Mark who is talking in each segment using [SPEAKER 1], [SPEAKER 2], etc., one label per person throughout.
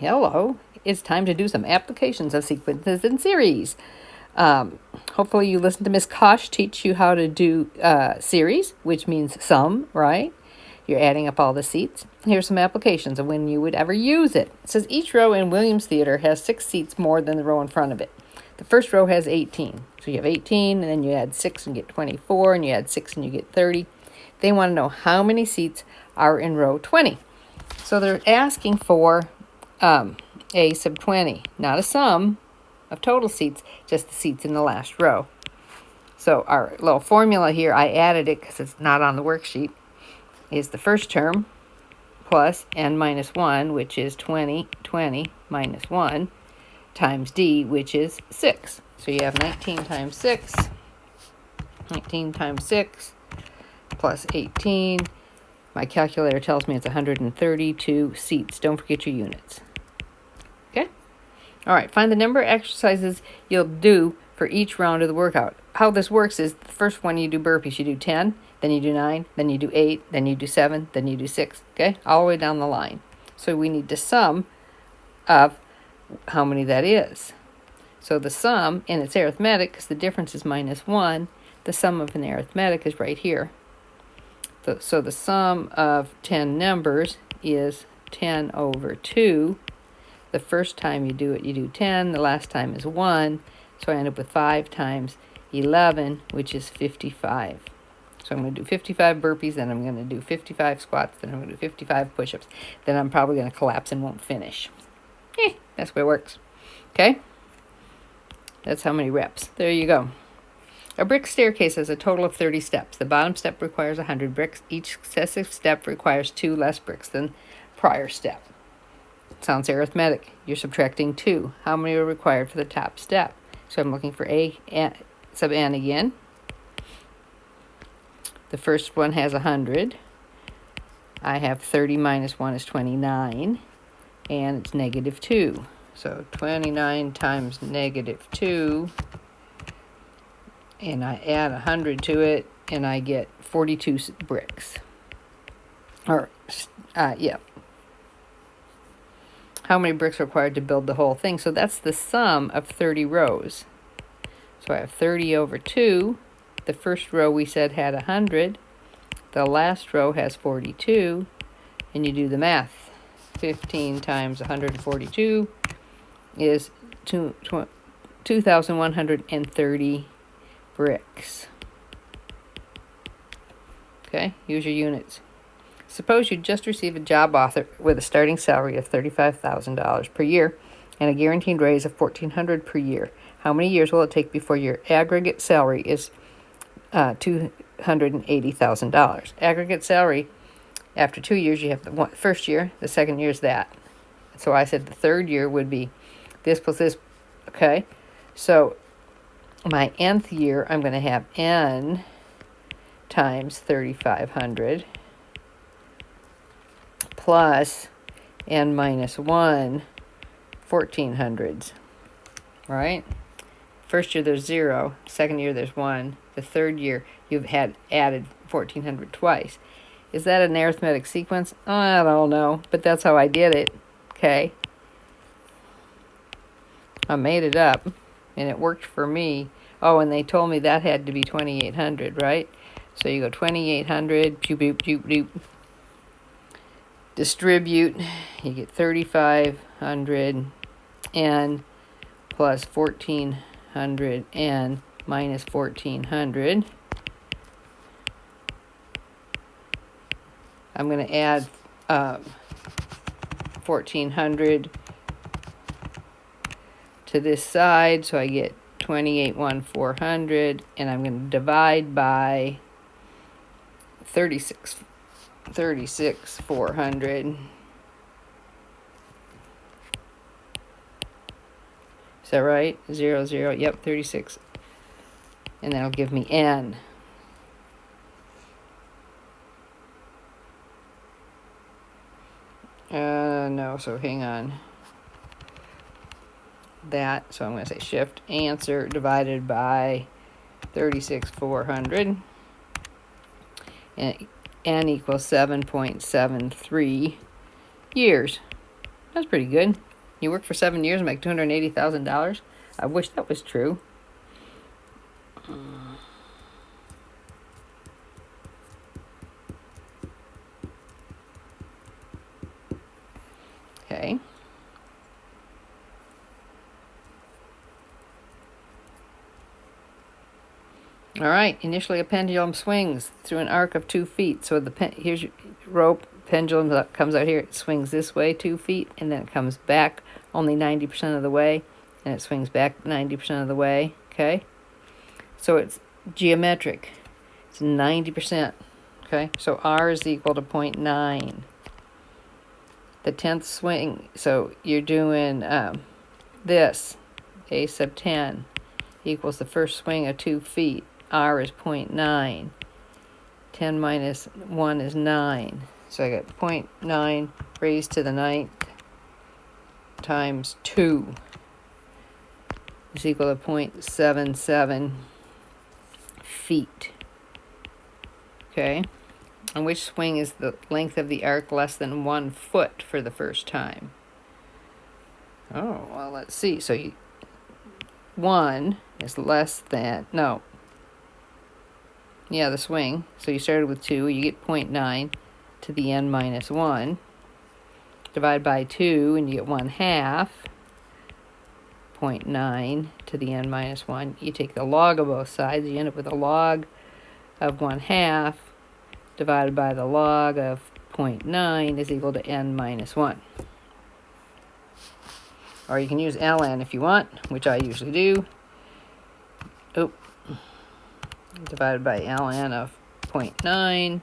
[SPEAKER 1] hello. It's time to do some applications of sequences and series. Hopefully you listen to Miss Kosh teach you how to do series, which means sum, right? You're adding up all the seats. Here's some applications of when you would ever use it. It says each row in Williams Theater has 6 seats more than the row in front of it. The first row has 18. So you have 18, and then you add 6 and get 24, and you add 6 and you get 30. They want to know how many seats are in row 20. So they're asking for a sub 20, not a sum of total seats, just the seats in the last row. So our little formula here, I added it because it's not on the worksheet, is the first term plus n minus 1, which is 20 minus 1, times d, which is 6. So you have 19 times 6 plus 18. My calculator tells me it's 132 seats. Don't forget your units. Okay? All right, find the number of exercises you'll do for each round of the workout. How this works is the first one you do burpees, you do 10, then you do 9, then you do 8, then you do 7, then you do 6, okay? All the way down the line. So we need to sum of how many that is. So the sum, and it's arithmetic because the difference is minus 1, the sum of an arithmetic is right here. So the sum of 10 numbers is 10 over 2. The first time you do it, you do 10. The last time is 1. So I end up with 5 times 11, which is 55. So I'm going to do 55 burpees, then I'm going to do 55 squats, then I'm going to do 55 push-ups. Then I'm probably going to collapse and won't finish. That's the way it works. Okay? That's how many reps. There you go. A brick staircase has a total of 30 steps. The bottom step requires 100 bricks. Each successive step requires 2 less bricks than prior step. Sounds arithmetic. You're subtracting 2. How many are required for the top step? So I'm looking for A sub n again. The first one has 100. I have 30 minus 1 is 29. And it's negative 2. So 29 times negative 2. And I add 100 to it, and I get 42 bricks. Yeah. How many bricks are required to build the whole thing? So that's the sum of 30 rows. So I have 30 over 2. The first row we said had 100. The last row has 42. And you do the math. 15 times 142 is 2,130 bricks. Okay, use your units. Suppose you just receive a job offer with a starting salary of $35,000 per year and a guaranteed raise of $1,400 per year. How many years will it take before your aggregate salary is $280,000? Aggregate salary, after 2 years, you have the first year, the second year is that. So I said the third year would be this plus this. Okay, so my nth year, I'm going to have n times 3,500 plus n minus 1, 1,400s, right? First year, there's 0. Second year, there's 1. The third year, you've had added 1,400 twice. Is that an arithmetic sequence? I don't know, but that's how I did it, okay? I made it up, and it worked for me. Oh, and they told me that had to be 2,800, right? So you go 2,800, doop, doop, doop, doop. Distribute, you get 3,500 n plus 1,400 n minus 1,400. I'm going to add 1,400 to this side, so I get 28,400, and I'm going to divide by 36,400. Is that right? 0, 0, yep, 36. And that'll give me n. No, so hang on. That, so I'm going to say shift answer divided by 36,400. And n equals 7.73 years. That's pretty good. You work for 7 years and make $280,000? I wish that was true. Okay. All right. Initially, a pendulum swings through an arc of 2 feet. So here's your rope. Pendulum that comes out here. It swings this way 2 feet, and then it comes back only 90% of the way, and it swings back 90% of the way. Okay. So it's geometric. It's 90%. Okay. So R is equal to 0.9. The 10th swing. So you're doing this. A sub 10 equals the first swing of 2 feet. R is 0.9. 10 minus 1 is 9. So I got 0.9 raised to the 9th times 2 is equal to 0.77 feet. Okay. And which swing is the length of the arc less than 1 foot for the first time? Oh, well, let's see. So 1 is less than, no. Yeah, the swing. So you started with 2. You get 0.9 to the n minus 1. Divide by 2, and you get 1/2. 0.9 to the n minus 1. You take the log of both sides. You end up with a log of 1/2 divided by the log of 0.9 is equal to n minus 1. Or you can use ln if you want, which I usually do. Divided by ln of 0.9,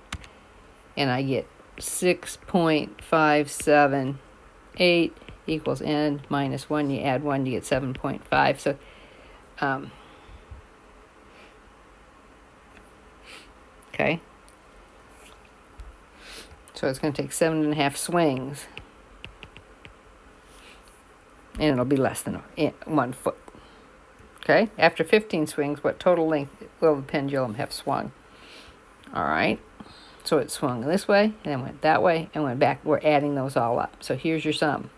[SPEAKER 1] and I get 6.578 equals n minus 1. You add 1, you get 7.5. So, okay. So it's going to take 7.5 swings, and it'll be less than 1 foot. Okay, after 15 swings, what total length will the pendulum have swung? All right, so it swung this way, and then went that way, and went back. We're adding those all up. So here's your sum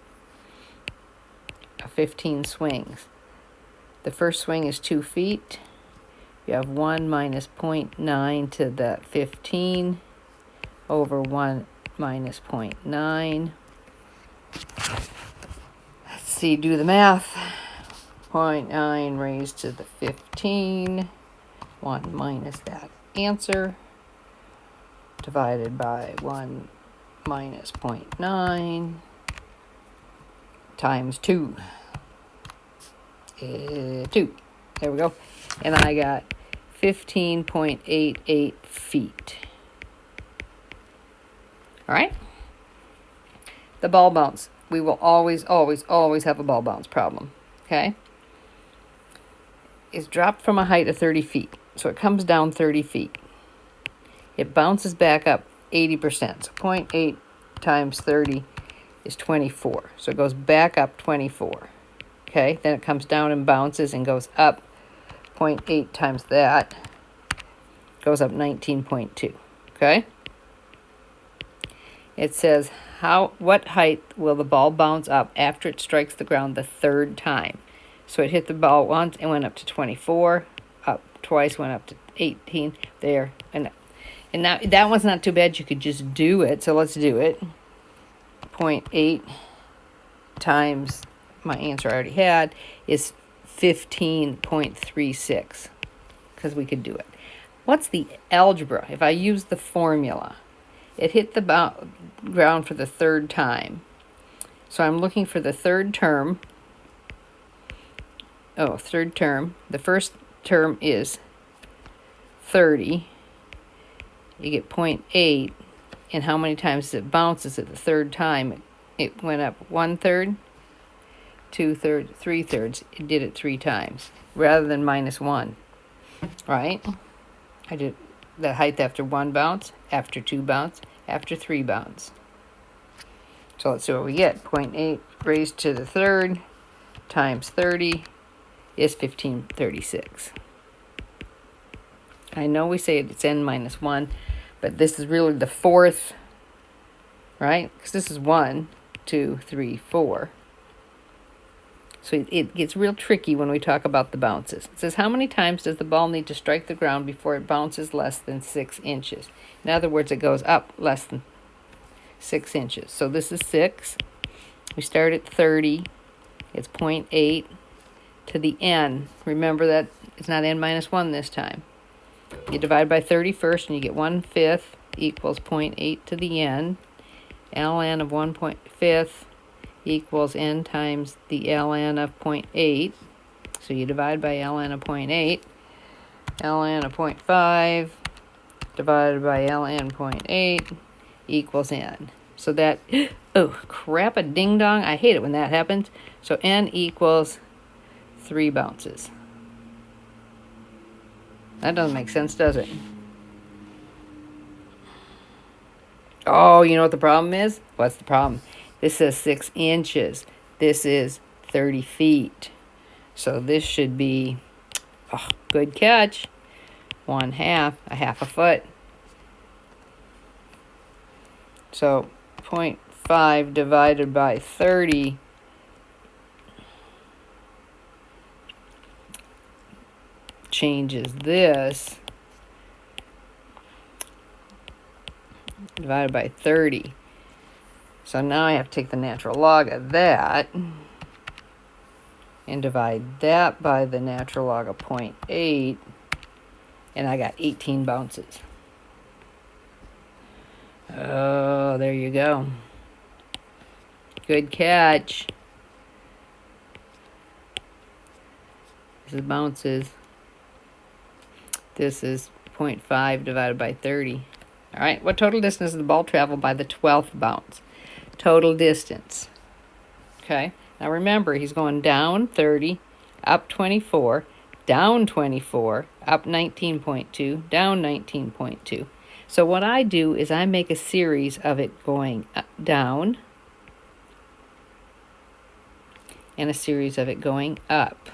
[SPEAKER 1] of 15 swings. The first swing is 2 feet. You have 1 minus 0.9 to the 15 over 1 minus 0.9. Let's see, do the math. 0.9 raised to the 15, 1 minus that answer, divided by 1 minus 0.9 times 2. 2. There we go. And I got 15.88 feet. All right? The ball bounce. We will always, always, always have a ball bounce problem. Okay? Is dropped from a height of 30 feet. So it comes down 30 feet. It bounces back up 80%. So 0.8 times 30 is 24. So it goes back up 24. Okay, then it comes down and bounces and goes up 0.8 times that. Goes up 19.2. Okay? It says, what height will the ball bounce up after it strikes the ground the third time? So it hit the ball once and went up to 24, up twice, went up to 18, there, and now that one's not too bad. You could just do it. So let's do it. 0.8 times my answer I already had is 15.36, because we could do it. What's the algebra? If I use the formula, it hit the ground for the third time. So I'm looking for the third term. Third term. The first term is 30. You get 0.8. And how many times it bounces at the third time? It went up 1/3, 2/3, 3/3. It did it 3 times rather than -1. Right? I did the height after 1 bounce, after 2 bounce, after 3 bounce. So let's see what we get. 0.8 raised to the third times 30 is 1536. I know we say it's n minus 1, but this is really the fourth, right? Because this is 1, 2, 3, 4. So it gets real tricky when we talk about the bounces. It says, how many times does the ball need to strike the ground before it bounces less than 6 inches? In other words, it goes up less than 6 inches. So this is 6. We start at 30. It's 0.8 to the n. Remember that it's not n minus 1 this time. You divide by 30 first, and you get 1/5 equals 0.8 to the n. ln of 1/5 equals n times the ln of 0.8. So you divide by ln of 0.8. ln of 0.5 divided by ln 0.8 equals n. So that, oh, crap a ding dong. I hate it when that happens. So n equals 3 bounces. That doesn't make sense, does it? Oh, you know what the problem is? What's the problem? This says 6 inches. This is 30 feet. So this should be, oh, good catch, 1/2, a half a foot. So 0.5 divided by 30 changes this. Divided by 30. So now I have to take the natural log of that and divide that by the natural log of 0.8, and I got 18 bounces. Oh, there you go. Good catch. This is bounces. This is 0.5 divided by 30. All right, what total distance does the ball travel by the 12th bounce? Total distance. Okay, now remember, he's going down 30, up 24, down 24, up 19.2, down 19.2. So what I do is I make a series of it going down and a series of it going up.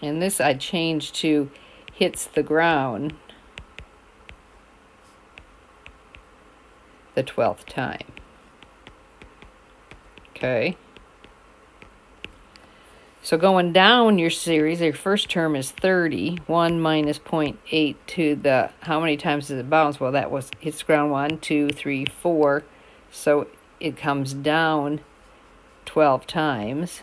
[SPEAKER 1] And this I change to hits the ground the 12th time. Okay. So going down your series, your first term is 30. 1 minus 0.8 to the, how many times does it bounce? Well, that was, hits the ground 1, 2, 3, 4. So it comes down 12 times.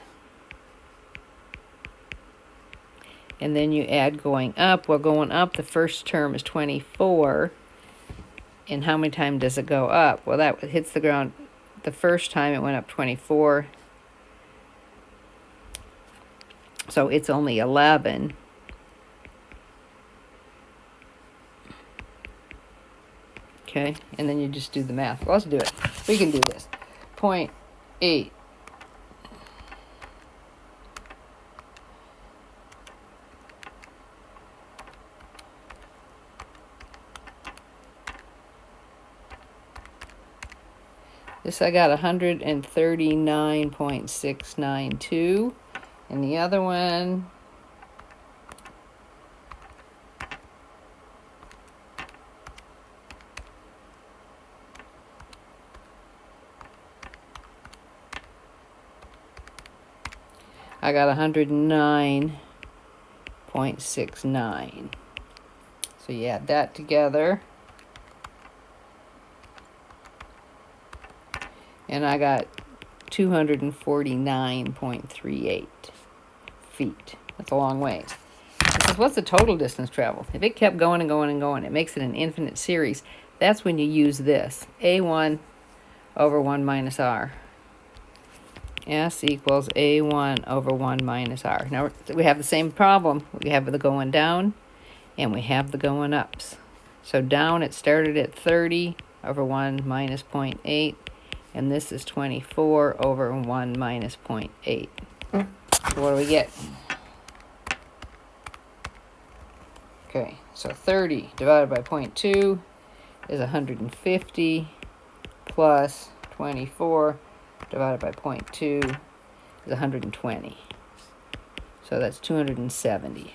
[SPEAKER 1] And then you add going up. Well, going up, the first term is 24. And how many times does it go up? Well, that hits the ground the first time it went up 24. So it's only 11. Okay, and then you just do the math. Well, let's do it. We can do this. 0.8. This I got 139.692. And the other one, I got 109.69. So you add that together. And I got 249.38 feet. That's a long ways. It says, what's the total distance traveled? If it kept going and going and going, it makes it an infinite series. That's when you use this. A1 over 1 minus r. S equals A1 over 1 minus r. Now, we have the same problem. We have the going down, and we have the going ups. So down, it started at 30 over 1 minus 0.8. And this is 24 over 1 minus 0.8. So what do we get? Okay, so 30 divided by 0.2 is 150 plus 24 divided by 0.2 is 120. So that's 270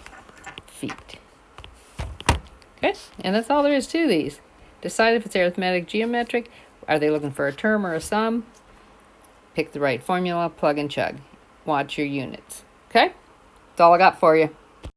[SPEAKER 1] feet. Okay, and that's all there is to these. Decide if it's arithmetic, geometric. Are they looking for a term or a sum? Pick the right formula, plug and chug. Watch your units. Okay? That's all I got for you.